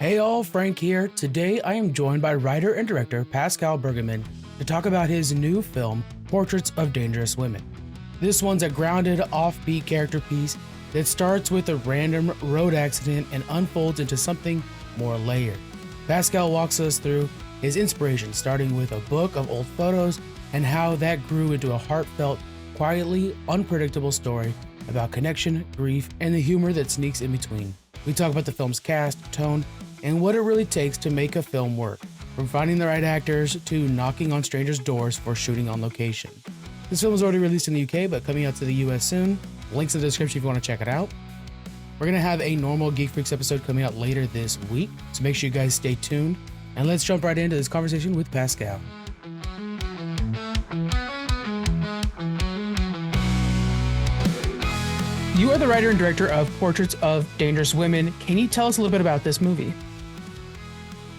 Hey all, Frank here. Today I am joined by writer and director Pascal Bergamin to talk about his new film, Portraits of Dangerous Women. This one's a grounded, offbeat character piece that starts with a random road accident and unfolds into something more layered. Pascal walks us through his inspiration, starting with a book of old photos and how that grew into a heartfelt, quietly unpredictable story about connection, grief, and the humor that sneaks in between. We talk about the film's cast, tone, and what it really takes to make a film work, from finding the right actors to knocking on strangers' doors for shooting on location. This film is already released in the UK, but coming out to the US soon. Links in the description if you want to check it out. We're going to have a normal Geek Freaks episode coming out later this week, so make sure you guys stay tuned. And let's jump right into this conversation with Pascal. You are the writer and director of Portraits of Dangerous Women. Can you tell us a little bit about this movie?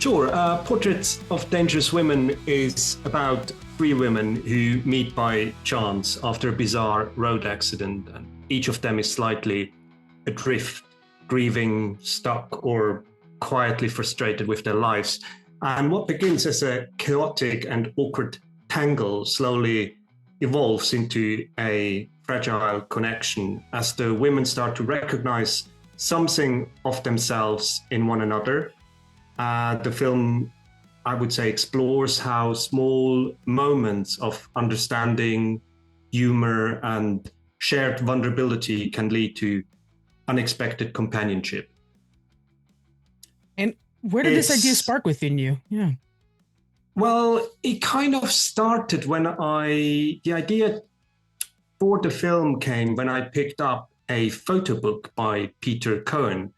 Sure. Portraits of Dangerous Women is about three women who meet by chance after a bizarre road accident. And each of them is slightly adrift, grieving, stuck, or quietly frustrated with their lives. And what begins as a chaotic and awkward tangle slowly evolves into a fragile connection as the women start to recognize something of themselves in one another. The film, I would say, explores how small moments of understanding, humor, and shared vulnerability can lead to unexpected companionship. And where did this idea spark within you? Yeah. Well, it kind of started when the idea for the film came when I picked up a photo book by Peter Cohen.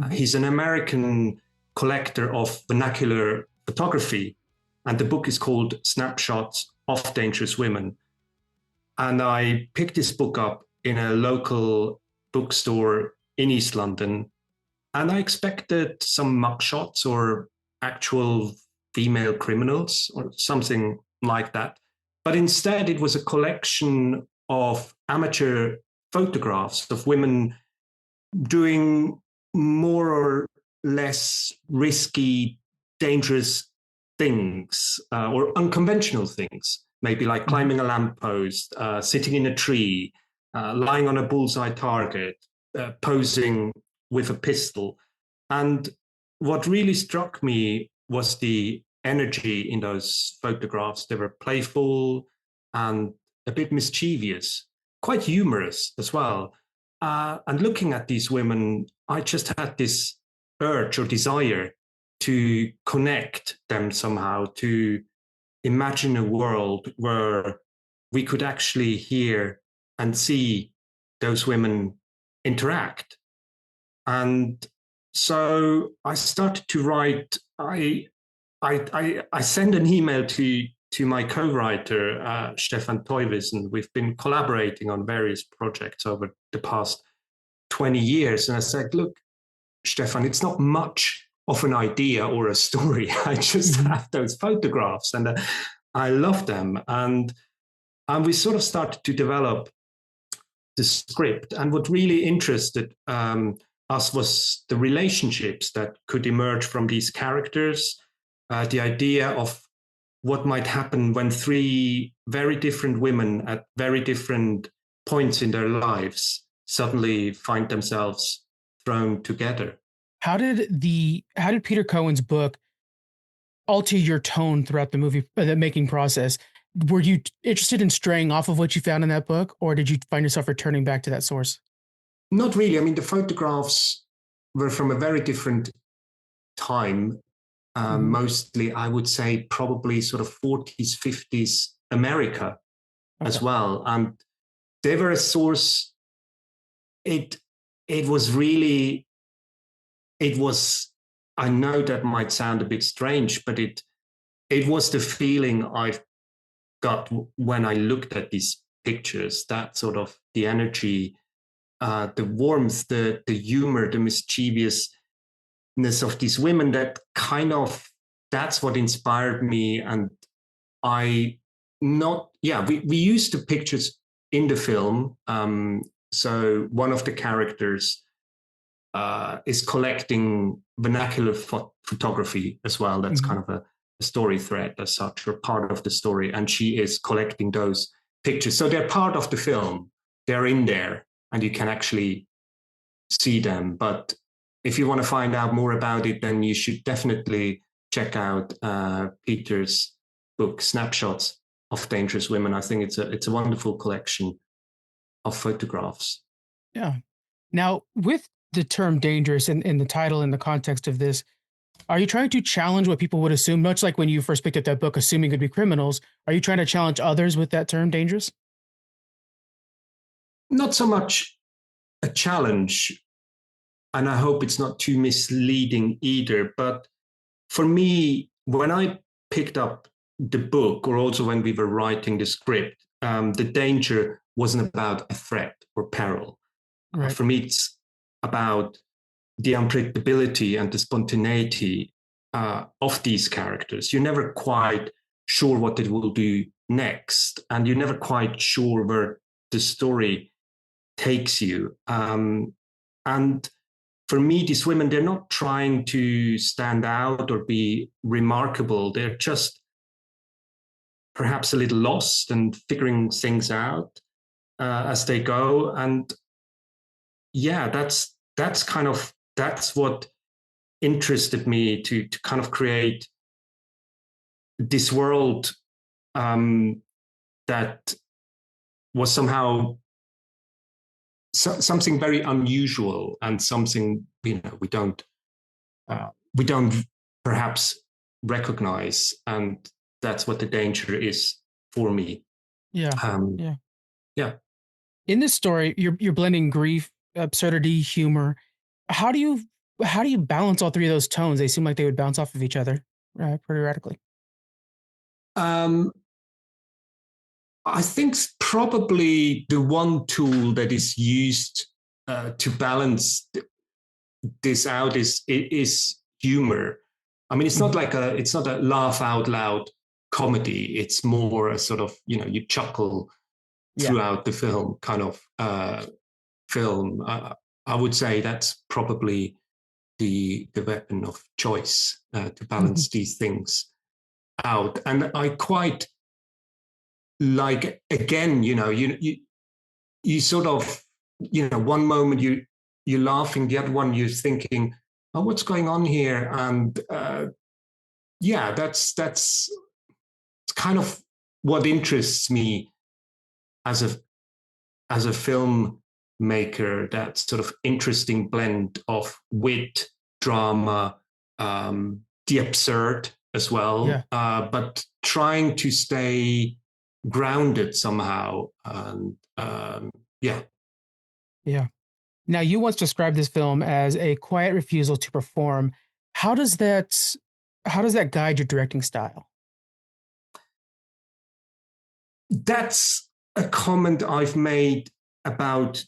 He's an American collector of vernacular photography, and the book is called Snapshots of Dangerous Women. And I picked this book up in a local bookstore in East London, and I expected some mugshots or actual female criminals or something like that. But instead, it was a collection of amateur photographs of women doing more or less risky, dangerous things or unconventional things, maybe like climbing a lamppost, sitting in a tree, lying on a bullseye target, posing with a pistol. And what really struck me was the energy in those photographs. They were playful and a bit mischievous, quite humorous as well. And looking at these women, I just had this urge or desire to connect them somehow, to imagine a world where we could actually hear and see those women interact. And so I started to write. I sent an email to my co-writer, Stefan Teubis, and we've been collaborating on various projects over the past 20 years. And I said, look, Stefan, it's not much of an idea or a story. I just have those photographs and I love them. And we sort of started to develop the script. And what really interested us was the relationships that could emerge from these characters, the idea of what might happen when three very different women at very different points in their lives suddenly find themselves thrown together. How did Peter Cohen's book alter your tone throughout the making process? Were you interested in straying off of what you found in that book, or did you find yourself returning back to that source? Not really. I mean, the photographs were from a very different time. Mostly, I would say, probably sort of 40s, 50s America as well. And they were a source. It was, I know that might sound a bit strange, but it was the feeling I got when I looked at these pictures, that sort of the energy, the warmth, the humor, the mischievousness of these women, that's what inspired me. And we used the pictures in the film. So one of the characters is collecting vernacular photography as well. That's Hmm. kind of a story thread as such, or part of the story. And she is collecting those pictures. So they're part of the film. They're in there and you can actually see them. But if you want to find out more about it, then you should definitely check out Peter's book, Snapshots of Dangerous Women. I think it's a wonderful collection of photographs. Yeah. Now, with the term dangerous in the title, in the context of this, are you trying to challenge what people would assume, much like when you first picked up that book, assuming it'd be criminals? Are you trying to challenge others with that term dangerous? Not so much a challenge, and I hope it's not too misleading either. But for me, when I picked up the book, or also when we were writing the script, the danger wasn't about a threat or peril. Right. For me, it's about the unpredictability and the spontaneity of these characters. You're never quite sure what it will do next, and you're never quite sure where the story takes you. And for me, these women, they're not trying to stand out or be remarkable. They're just perhaps a little lost and figuring things out as they go. And yeah, that's what interested me to kind of create this world that was somehow something very unusual, and something we don't perhaps recognize, and that's what the danger is for me. Yeah. um Yeah. yeah. In this story, you're blending grief, absurdity, humor. How do you how do you balance all three of those tones? They seem like they would bounce off of each other pretty radically. um I think probably the one tool that is used to balance this out is humor. I mean, Mhm. it's not a laugh out loud comedy. It's more a sort of, you chuckle Yeah. throughout the film kind of film. I would say that's probably the weapon of choice to balance these things out. And I quite like, again, you sort of, one moment you're laughing, the other one you're thinking, oh, what's going on here? And yeah, that's kind of what interests me as a filmmaker. That sort of interesting blend of wit, drama, the absurd as well, Yeah. but trying to stay grounded somehow. And yeah. Yeah. Now, you once described this film as a quiet refusal to perform. How does that how does that guide your directing style? That's a comment I've made about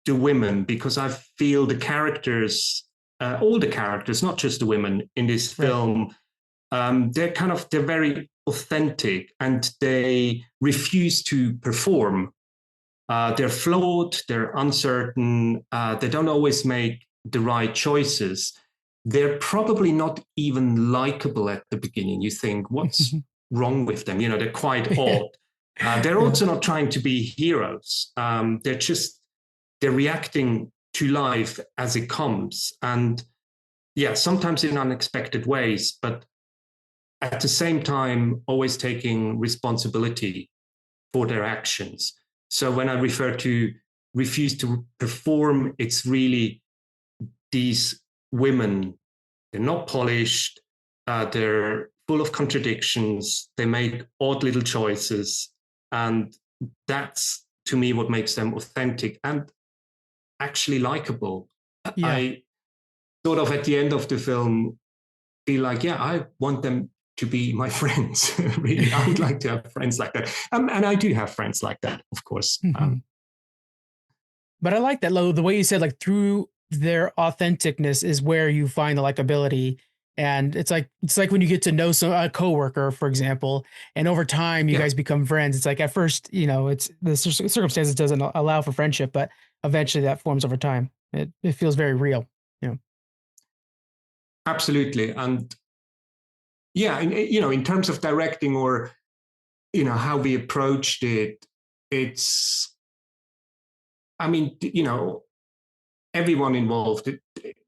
the women, because I feel the characters, all the characters, not just the women in this Right. film, they're very authentic, and they refuse to perform. They're flawed, they're uncertain, they don't always make the right choices. They're probably not even likable at the beginning. You think, what's wrong with them? They're quite odd. They're Yeah. also not trying to be heroes. They're reacting to life as it comes. And yeah, sometimes in unexpected ways, but at the same time, always taking responsibility for their actions. So when I refer to refuse to perform, it's really these women. They're not polished. They're full of contradictions. They make odd little choices. And that's, to me, what makes them authentic and actually likable. Yeah. I sort of, at the end of the film, feel like, yeah, I want them to be my friends. Really, I would like to have friends like that. And I do have friends like that, of course. Mhm. But I like that, Lo, the way you said, like, through their authenticness is where you find the likability. And it's like when you get to know a coworker, for example, and over time you Yeah. guys become friends. It's like at first, it's the circumstances doesn't allow for friendship, but eventually that forms over time. It feels very real. Yeah. Absolutely. And yeah, in terms of directing or, how we approached it, it's, I mean, everyone involved,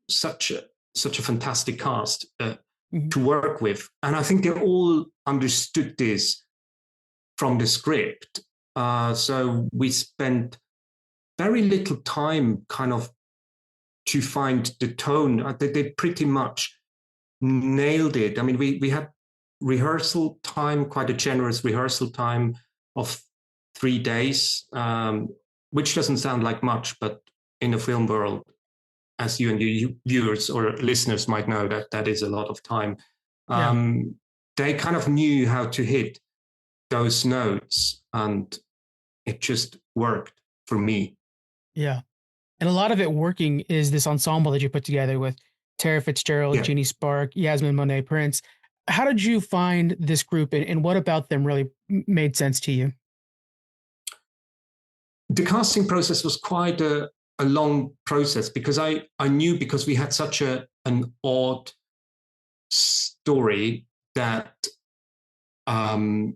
such a fantastic cast Mhm. to work with. And I think they all understood this from the script. So we spent very little time kind of to find the tone. They pretty much nailed it. I mean, we had rehearsal time, quite a generous rehearsal time of 3 days, which doesn't sound like much, but in the film world, as you and your viewers or listeners might know, that is a lot of time. Yeah. They kind of knew how to hit those notes, and it just worked for me. Yeah. And a lot of it working is this ensemble that you put together with Tara Fitzgerald, Yeah. Jeannie Spark, Yasmin Monet Prince. How did you find this group, and what about them really made sense to you? The casting process was quite a long process because I knew, because we had such an odd story, that um,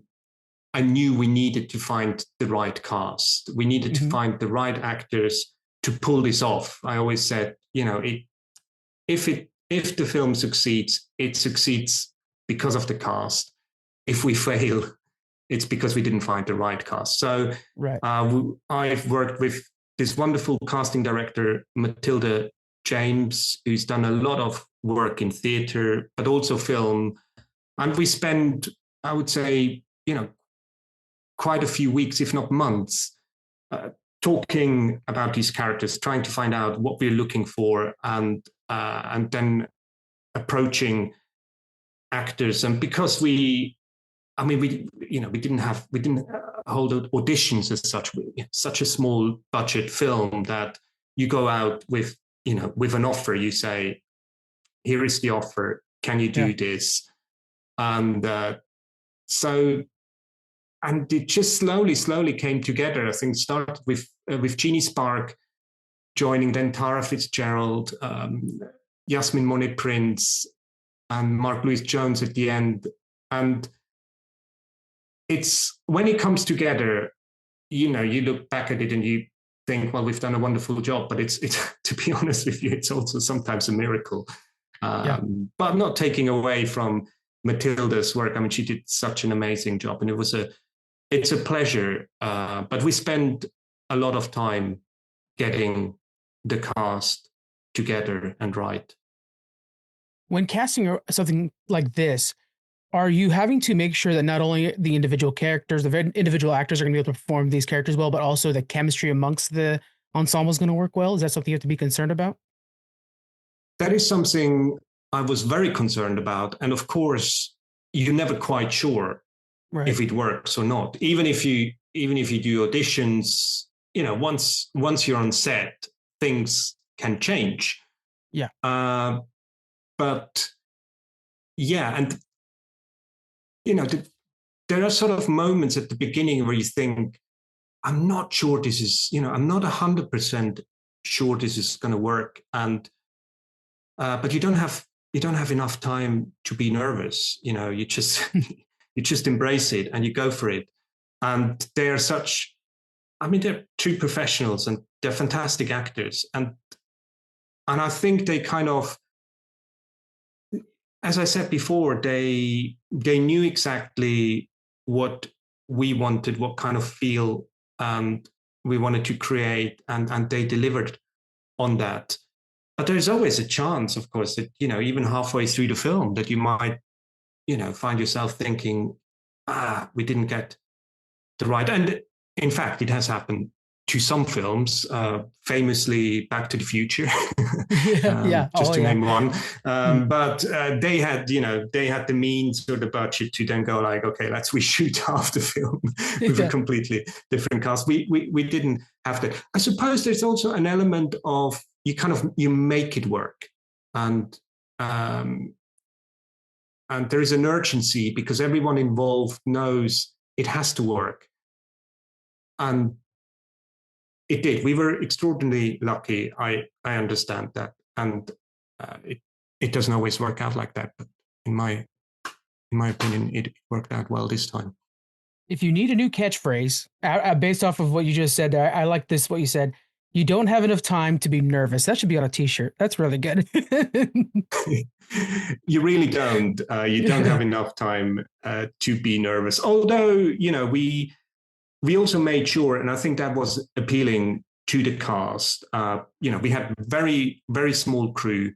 I knew we needed to find the right cast. We needed to Hmm. find the right actors to pull this off. I always said, if the film succeeds, it succeeds because of the cast. If we fail, it's because we didn't find the right cast. So Right. I've worked with this wonderful casting director, Matilda James, who's done a lot of work in theater, but also film. And we spend, I would say, quite a few weeks, if not months, uh, talking about these characters, trying to find out what we're looking for, and then approaching actors. And because we didn't hold auditions as such. Such a small budget film that you go out with an offer. You say, "Here is the offer. Can you Yeah. do this?" And so, and it just slowly came together. I think it started with Jeannie Spark joining, then Tara Fitzgerald, Yasmin Monet Prince, and Mark Louis Jones at the end. And it's when it comes together, you look back at it and you think, well, we've done a wonderful job. But it's to be honest with you, it's also sometimes a miracle. Yeah. But I'm not taking away from Matilda's work. I mean, she did such an amazing job, and it's a pleasure. But we spend a lot of time getting the cast together and right. When casting something like this, are you having to make sure that not only the individual characters, the individual actors are going to be able to perform these characters well, but also the chemistry amongst the ensemble is going to work well? Is that something you have to be concerned about? That is something I was very concerned about. And of course, you're never quite sure Right. if it works or not. Even if you do auditions, once you're on set, things can change. Yeah. But yeah, and you know, there are sort of moments at the beginning where you think, I'm not sure this is, I'm not 100% sure this is going to work, and but you don't have enough time to be nervous. You just you just embrace it and you go for it. And they are such, I mean, they're true professionals and they're fantastic actors, and I think they kind of, as I said before, they knew exactly what we wanted, what kind of feel we wanted to create, and they delivered on that. But there's always a chance, of course, that even halfway through the film, that you might find yourself thinking, we didn't get the right. And in fact, it has happened to some films, famously Back to the Future, Yeah. Yeah. just Oh, to yeah. name one. Mm. But they had the means or the budget to then go like, okay, let's reshoot half the film with a Yeah. completely different cast. We didn't have that. I suppose there's also an element of you make it work, and um, and there is an urgency because everyone involved knows it has to work, and it did. We were extraordinarily lucky. I understand that, and it doesn't always work out like that. But in my opinion, it worked out well this time. If you need a new catchphrase, based off of what you just said, I like this. What you said, you don't have enough time to be nervous. That should be on a T-shirt. That's really good. You really don't. You don't have enough time to be nervous. Although, we also made sure, and I think that was appealing to the cast. We had very, very small crew.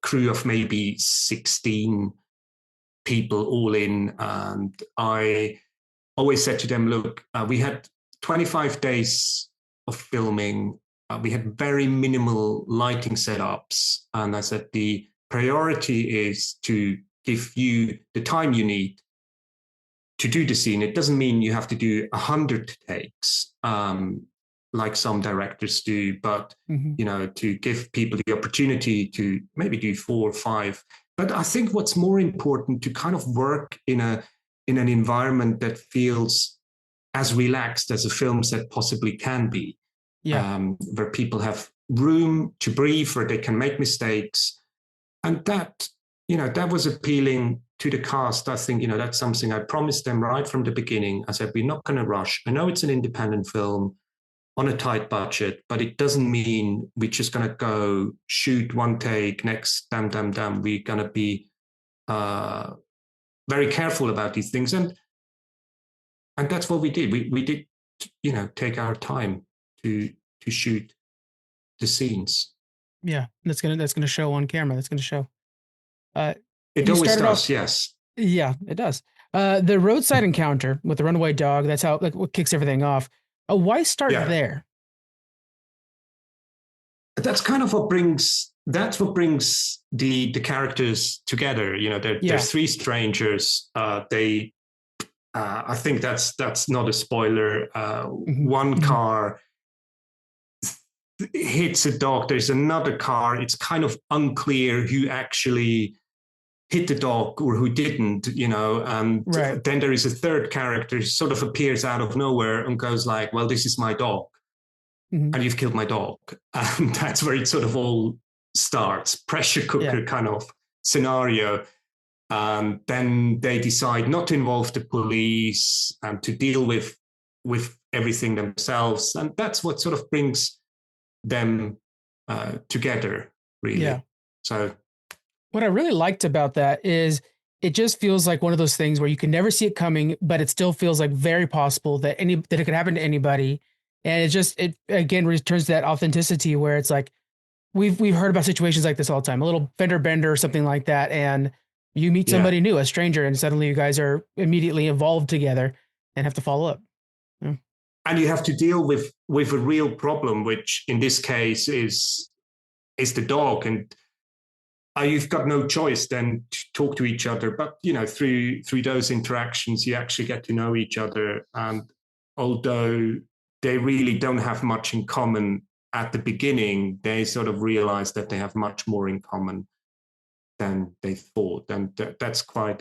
Crew of maybe 16 people all in, and I always said to them, look, we had 25 days of filming. We had very minimal lighting setups, and I said the priority is to give you the time you need to do the scene. It doesn't mean you have to do 100 takes like some directors do, but to give people the opportunity to maybe do 4 or 5. But I think what's more important, to kind of work in an environment that feels as relaxed as a film set possibly can be, where people have room to breathe, where they can make mistakes, and that was appealing to the cast. I think that's something I promised them right from the beginning. I said, we're not going to rush. I know it's an independent film on a tight budget, but it doesn't mean we're just going to go shoot one take, next, damn. We're going to be very careful about these things. And that's what we did. We did, take our time to shoot the scenes. Yeah, that's gonna show on camera. That's gonna show. It always does, yes. Yeah, it does. The roadside encounter with the runaway dog, that's how, like, what kicks everything off. Why start there? That's kind of what brings the characters together. They're 3 strangers. I think that's not a spoiler. One car hits a dog. There's another car. It's kind of unclear who actually hit the dog or who didn't, and then there is a third character who sort of appears out of nowhere and goes like, well, this is my dog. And you've killed my dog. And that's where it sort of all starts. Pressure cooker kind of scenario. And then they decide not to involve the police and to deal with everything themselves. And that's what sort of brings them together, really. Yeah. So what I really liked about that is it just feels like one of those things where you can never see it coming, but it still feels like very possible that it could happen to anybody. And it again returns to that authenticity where it's like we've heard about situations like this all the time, a little fender bender or something like that, and you meet somebody new, a stranger, and suddenly you guys are immediately involved together and have to follow up. Yeah. And you have to deal with a real problem, which in this case is the dog, and you've got no choice then to talk to each other. But through those interactions, you actually get to know each other, and although they really don't have much in common at the beginning, they sort of realize that they have much more in common than they thought. And that's quite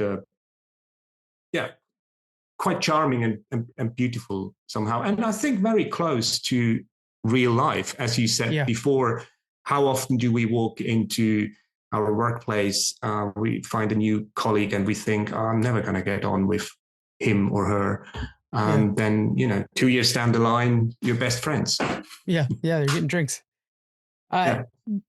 charming and beautiful somehow. And I think very close to real life. As you said before, how often do we walk into our workplace, we find a new colleague and we think, I'm never going to get on with him or her. And then, 2 years down the line, you're best friends. Yeah, they're getting drinks.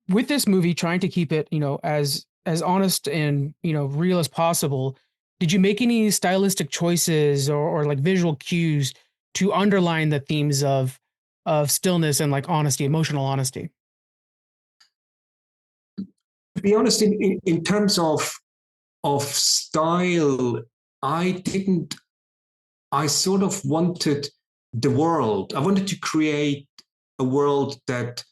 With this movie, trying to keep it, as honest and, real as possible, did you make any stylistic choices or like visual cues to underline the themes of stillness and like honesty, emotional honesty? To be honest, in terms of style, I sort of wanted the world. I wanted to create a world that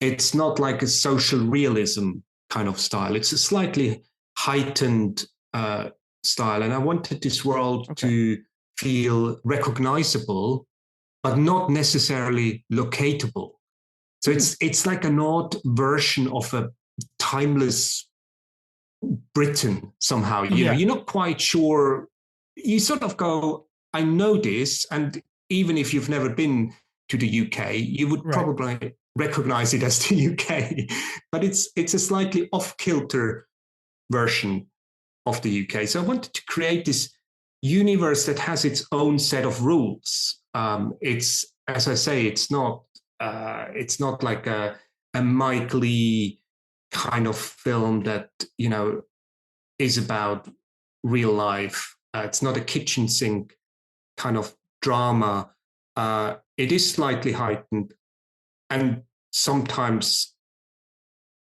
it's not like a social realism kind of style. It's a slightly heightened style. And I wanted this world to feel recognizable, but not necessarily locatable. So it's like an odd version of a timeless Britain somehow. You're not quite sure. You sort of go, I know this, and even if you've never been to the UK, you would probably recognize it as the UK, but it's a slightly off-kilter version of the UK. So I wanted to create this universe that has its own set of rules. It's, as I say, it's not like a Mike Lee kind of film that, is about real life. It's not a kitchen sink kind of drama. It is slightly heightened and sometimes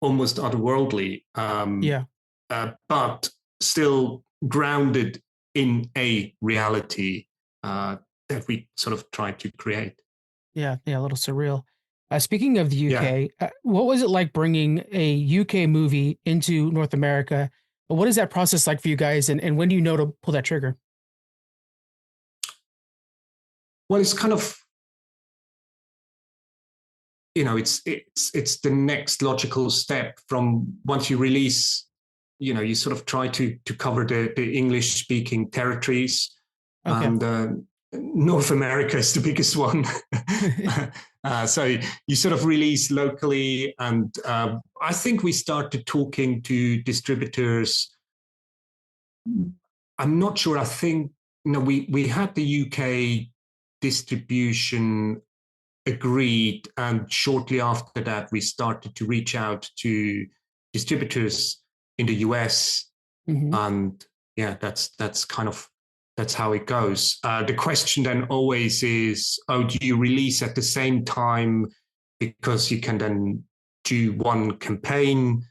almost otherworldly, Yeah. but still grounded in a reality that we sort of try to create. Yeah. Yeah. A little surreal. Speaking of the Yeah. UK, what was it like bringing a UK movie into North America? What is that process like for you guys? And when do you know to pull that trigger? Well, it's kind of, it's the next logical step from once you release, you sort of try to cover the English speaking territories, Okay. and North America is the biggest one. So you sort of release locally, and I think we started talking to distributors. I'm not sure. I think we had the UK distribution agreed, and shortly after that, we started to reach out to distributors in the US, Hmm. and yeah, that's how it goes. The question then always is, oh, do you release at the same time because you can then do one campaign,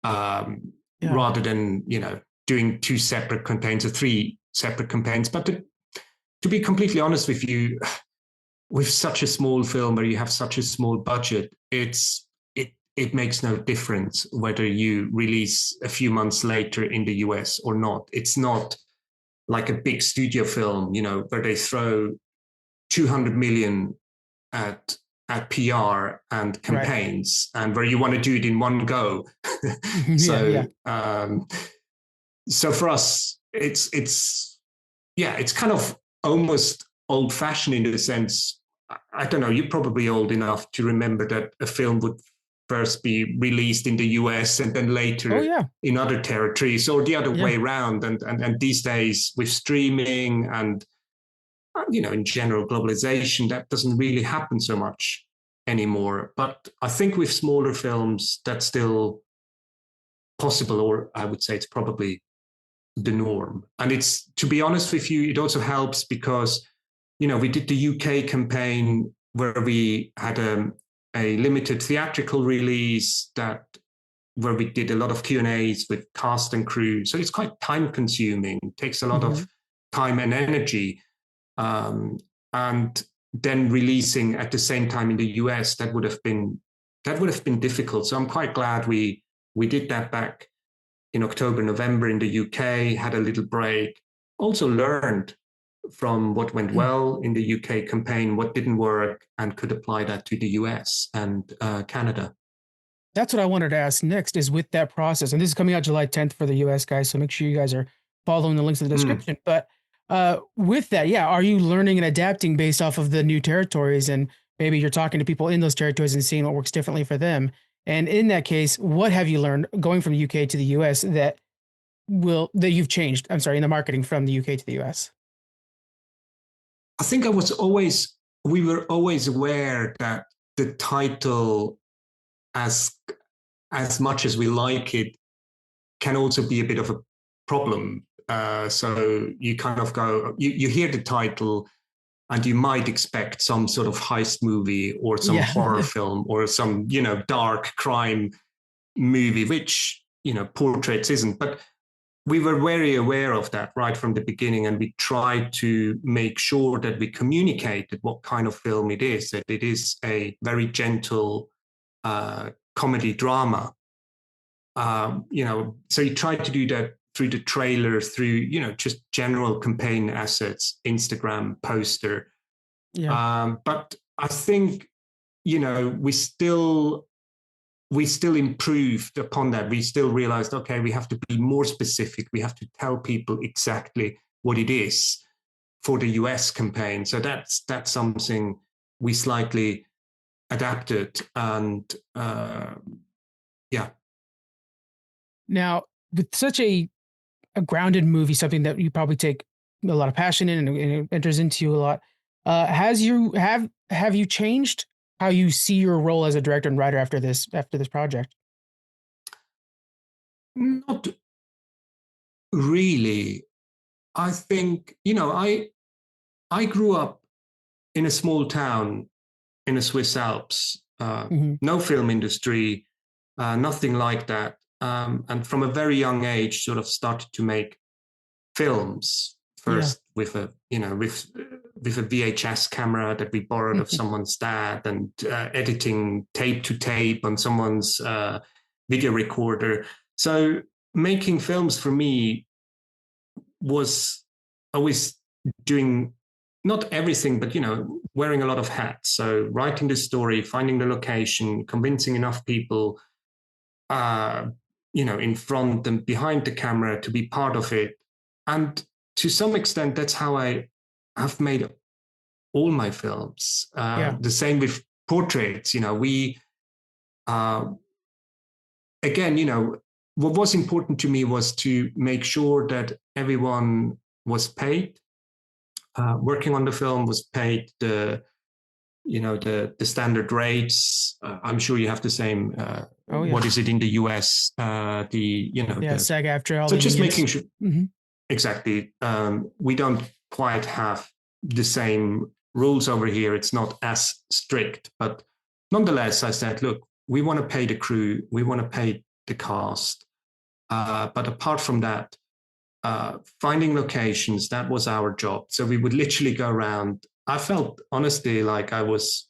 Yeah. rather than doing two separate campaigns or three separate campaigns? But to be completely honest with you, with such a small film where you have such a small budget, it makes no difference whether you release a few months later in the US or not. It's not like a big studio film, where they throw 200 million at PR and Right. campaigns, and where you want to do it in one go. Yeah. so Yeah. so for us, it's kind of almost old fashioned in the sense, I don't know, you're probably old enough to remember that a film would first be released in the US and then Oh later yeah. in other territories, or the other Yeah. way around. And these days with streaming and, in general globalization, that doesn't really happen so much anymore. But I think with smaller films, that's still possible, or I would say it's probably the norm. And it's, to be honest with you, it also helps because, we did the UK campaign where we had a limited theatrical release where we did a lot of Q&As with cast and crew. So it's quite time consuming, it takes a lot Hmm. of time and energy. And then releasing at the same time in the US, that would have been difficult. So I'm quite glad we did that back in October, November in the UK, had a little break, also learned from what went well in the UK campaign, what didn't work, and could apply that to the US and Canada. That's what I wanted to ask next is with that process. And this is coming out July 10th for the US guys. So make sure you guys are following the links in the Mm. description. But with that, yeah, are you learning and adapting based off of the new territories? And maybe you're talking to people in those territories and seeing what works differently for them. And in that case, what have you learned going from the UK to the US that you've changed? I'm sorry, in the marketing from the UK to the US. I think we were always aware that the title, as much as we like it, can also be a bit of a problem. So you kind of you hear the title and you might expect some sort of heist movie or some Yeah. horror film or some, dark crime movie, which, Portraits isn't. But we were very aware of that right from the beginning, and we tried to make sure that we communicated what kind of film it is, that it is a very gentle comedy drama. So you tried to do that through the trailer, through, just general campaign assets, Instagram poster. Yeah. But I think, we still improved upon that. We still realized, okay, we have to be more specific. We have to tell people exactly what it is for the US campaign. So that's something we slightly adapted, and yeah. Now, with such a grounded movie, something that you probably take a lot of passion in and it enters into you a lot, have you changed how you see your role as a director and writer after this project? Not really. I think, I grew up in a small town in the Swiss Alps, Hmm. no film industry, nothing like that. And from a very young age, sort of started to make films Yeah. first with with a VHS camera that we borrowed of someone's dad, and editing tape to tape on someone's video recorder. So making films for me was always doing not everything, but wearing a lot of hats. So writing the story, finding the location, convincing enough people, uh, in front and behind the camera to be part of it. And to some extent, that's how I have made all my films. Yeah. The same with portraits. We again, what was important to me was to make sure that everyone was paid. Working on the film was paid the standard rates. I'm sure you have the same. Oh yeah. What is it in the US? Yeah. SAG after all So the just unions. making sure Hmm. exactly. We don't quite have the same rules over here. It's not as strict, but nonetheless, I said, look, we want to pay the crew, we want to pay the cast, but apart from that, finding locations, that was our job. So we would literally go around. I felt honestly like I was,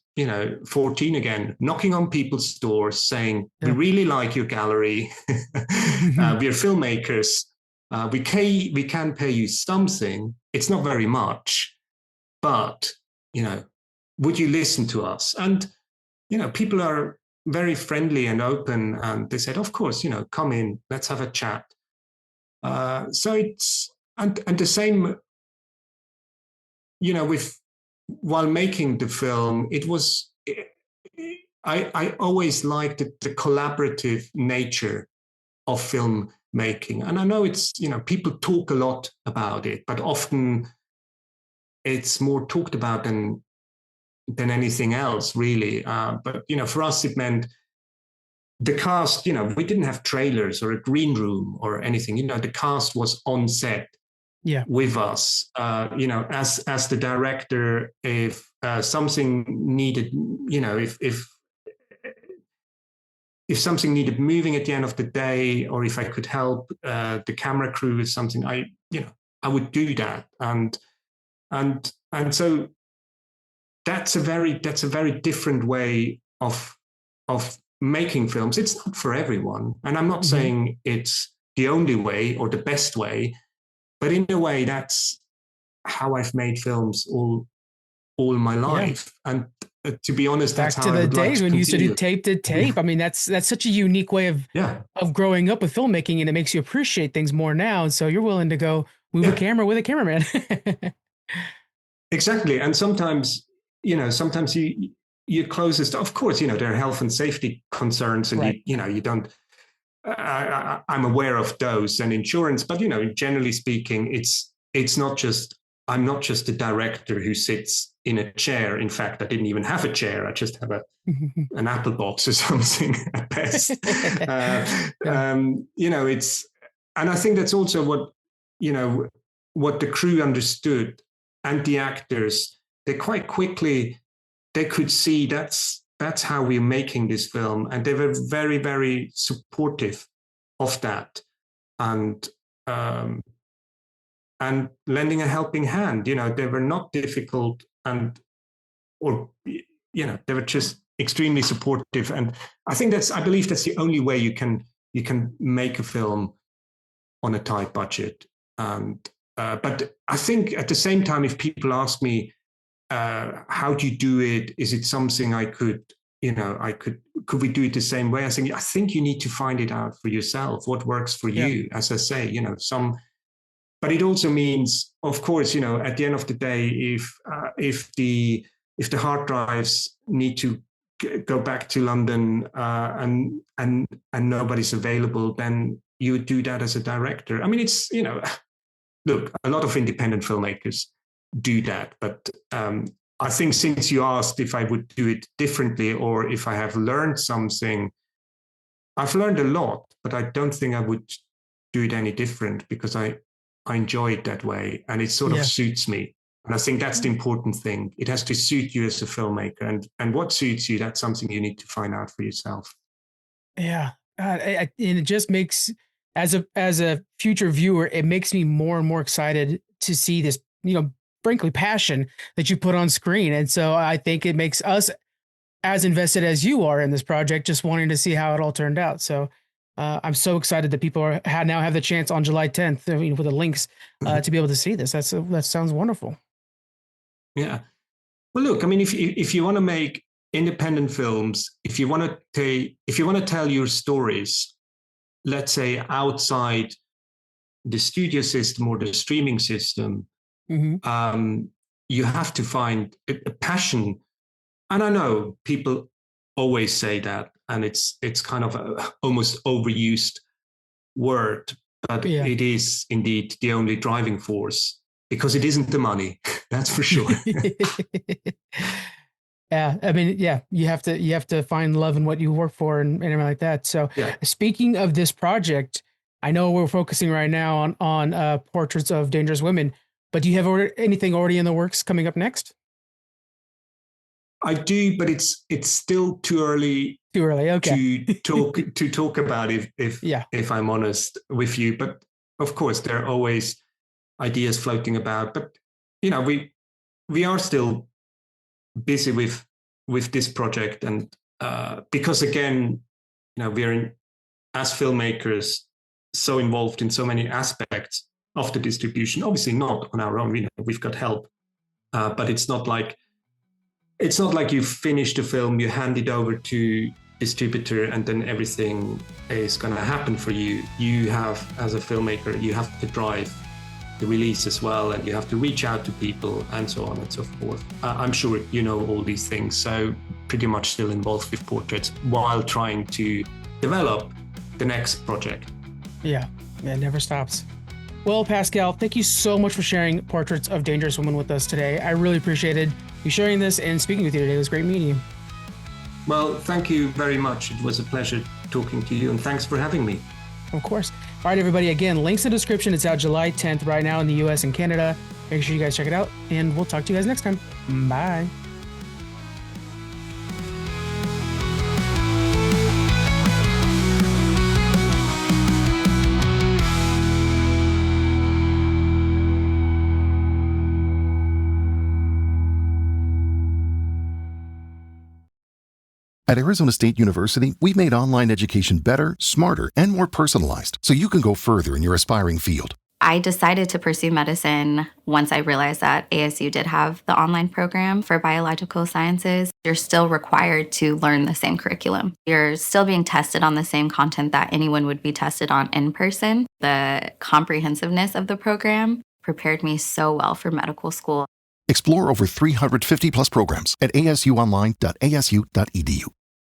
14 again, knocking on people's doors saying, we Yeah. really like your gallery. We're filmmakers. We can pay you something. It's not very much, but, would you listen to us? And, people are very friendly and open. And they said, of course, come in, let's have a chat. So it's and the same, with while making the film, it was I always liked the collaborative nature of filmmaking, and I know it's people talk a lot about it, but often it's more talked about than anything else, really. But for us, it meant the cast. We didn't have trailers or a green room or anything. The cast was on set Yeah. with us, as the director. If something needed, if something needed moving at the end of the day, or if I could help the camera crew with something, I would do that. And so that's a very different way of making films. It's not for everyone, and I'm not Hmm. saying it's the only way or the best way. But in a way, that's how I've made films all my Yeah. life. And to be honest, that's Back how to I the would like days to when you used to do continue. tape to tape. I mean, that's such a unique way Yeah, of growing up with filmmaking, and it makes you appreciate things more now. And so you're willing to go move a yeah, camera with a cameraman. exactly. And sometimes, sometimes you closest. Of course, there are health and safety concerns, and Right. you don't. I'm aware of those and insurance, but generally speaking, it's not just. I'm not just a director who sits in a chair. In fact, I didn't even have a chair. I just have an apple box or something at best. Yeah. It's, and I think that's also what the crew understood, and the actors. They quite quickly they could see that's how we're making this film, and they were very, very supportive of that, and um, and lending a helping hand. They were not difficult, or they were just extremely supportive. And I believe that's the only way you can make a film on a tight budget. And but I think at the same time, if people ask me, how do you do it? Is it something I could, could we do it the same way? I think you need to find it out for yourself, what works for Yeah. you. As I say, but it also means, of course, at the end of the day, if the hard drives need to go back to London and nobody's available, then you would do that as a director. I mean, it's, look, a lot of independent filmmakers do that, but I think since you asked if I would do it differently or if I have learned something, I've learned a lot, but I don't think I would do it any different because I enjoy it that way and it sort of suits me. And I think that's the important thing. It has to suit you as a filmmaker, and what suits you, that's something you need to find out for yourself. Yeah. And it just makes, as a future viewer, it makes me more and more excited to see this, frankly, passion that you put on screen. And so I think it makes us as invested as you are in this project, just wanting to see how it all turned out. So I'm so excited that people now have the chance on July 10th, with the links to be able to see this. That sounds wonderful. Yeah. Well, look, I mean, if you want to make independent films, if you want to tell your stories, let's say outside the studio system or the streaming system, you have to find a passion. And I know people always say that, and it's kind of a almost overused word, but it is indeed the only driving force. Because it isn't the money, that's for sure. Yeah, I mean, you have to find love in what you work for and everything like that. So, speaking of this project, I know we're focusing right now on portraits of dangerous women, but do you have anything already in the works coming up next? I do, but it's still too early. Too early, okay. to talk about it if I'm honest with you. But of course, there are always ideas floating about, but we are still busy with this project, and because again, we're as filmmakers so involved in so many aspects of the distribution. Obviously, not on our own. We've got help, but it's not like you finish the film, you hand it over to distributor, and then everything is going to happen for you. You have, as a filmmaker, you have to drive the release as well, and you have to reach out to people and so on and so forth. I'm sure you know all these things, so pretty much still involved with portraits while trying to develop the next project. Yeah, it never stops. Well, Pascal, thank you so much for sharing Portraits of Dangerous Women with us today. I really appreciated you sharing this and speaking with you today. It was great meeting you. Well, thank you very much. It was a pleasure talking to you, and thanks for having me. Of course. All right, everybody. Again, links in the description. It's out July 10th right now in the US and Canada. Make sure you guys check it out, and we'll talk to you guys next time. Bye. At Arizona State University, we've made online education better, smarter, and more personalized so you can go further in your aspiring field. I decided to pursue medicine once I realized that ASU did have the online program for biological sciences. You're still required to learn the same curriculum. You're still being tested on the same content that anyone would be tested on in person. The comprehensiveness of the program prepared me so well for medical school. Explore over 350 plus programs at asuonline.asu.edu.